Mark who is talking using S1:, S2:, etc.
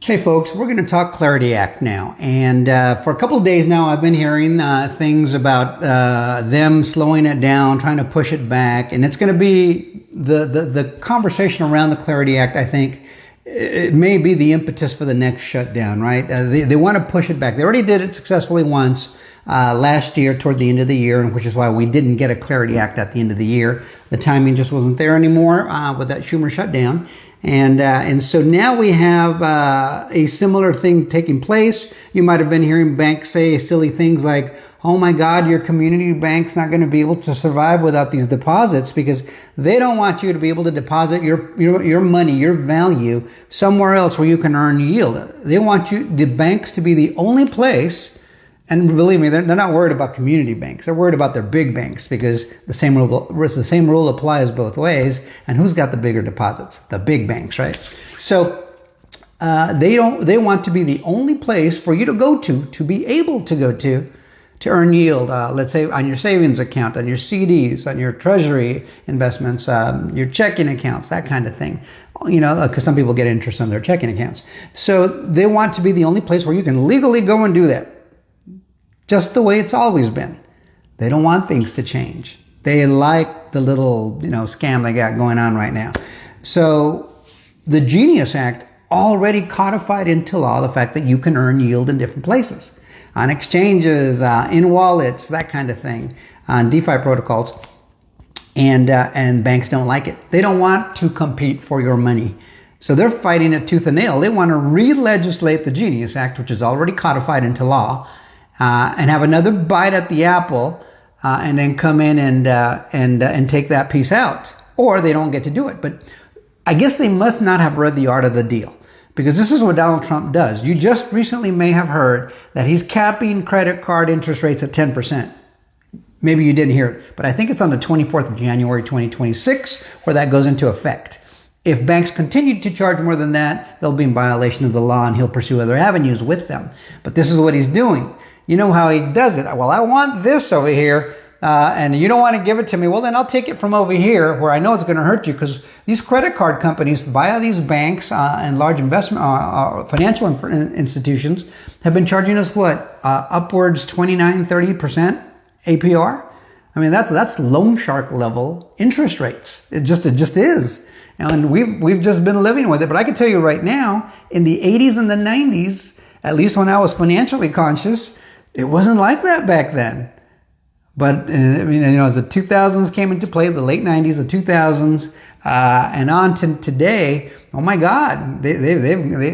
S1: Hey folks, we're going to talk Clarity Act now. And for a couple of days now, I've been hearing things about them slowing it down, trying to push it back. And it's going to be the conversation around the Clarity Act, I think, it may be the impetus for the next shutdown, right? They want to push it back. They already did it successfully once last year toward the end of the year, which is why we didn't get a Clarity Act at the end of the year. The timing just wasn't there anymore with that Schumer shutdown. And so now we have a similar thing taking place. You might have been hearing banks say silly things like, oh my God, your community bank's not going to be able to survive without these deposits because they don't want you to be able to deposit your money, your value somewhere else where you can earn yield. They want the banks to be the only place. And believe me, they're not worried about community banks. They're worried about their big banks because the same rule applies both ways. And who's got the bigger deposits? The big banks, right? So they want to be the only place for you to go to be able to go to earn yield. Let's say on your savings account, on your CDs, on your treasury investments, your checking accounts, that kind of thing. You know, because some people get interest on their checking accounts. So they want to be the only place where you can legally go and do that. Just the way it's always been. They don't want things to change. They like the little, scam they got going on right now. So the Genius Act already codified into law the fact that you can earn yield in different places. On exchanges, in wallets, that kind of thing, on DeFi protocols. And banks don't like it. They don't want to compete for your money. So they're fighting it tooth and nail. They want to re-legislate the Genius Act, which is already codified into law, and have another bite at the apple, and then come in and take that piece out, or they don't get to do it. But I guess they must not have read The Art of the Deal, because this is what Donald Trump does. You just recently may have heard that he's capping credit card interest rates at 10%. Maybe you didn't hear it, but I think it's on the 24th of January, 2026, where that goes into effect. If banks continue to charge more than that, they'll be in violation of the law, and he'll pursue other avenues with them. But this is what he's doing. You know how he does it. Well, I want this over here, and you don't want to give it to me. Well, then I'll take it from over here where I know it's going to hurt you, because these credit card companies via these banks and large investment financial institutions have been charging us upwards 29-30% APR. I mean, that's loan shark level interest rates. It just is. And we've just been living with it. But I can tell you right now, in the 80s and the 90s, at least when I was financially conscious, it wasn't like that back then. But, as the 2000s came into play, the late 90s, the 2000s, and on to today, oh my God,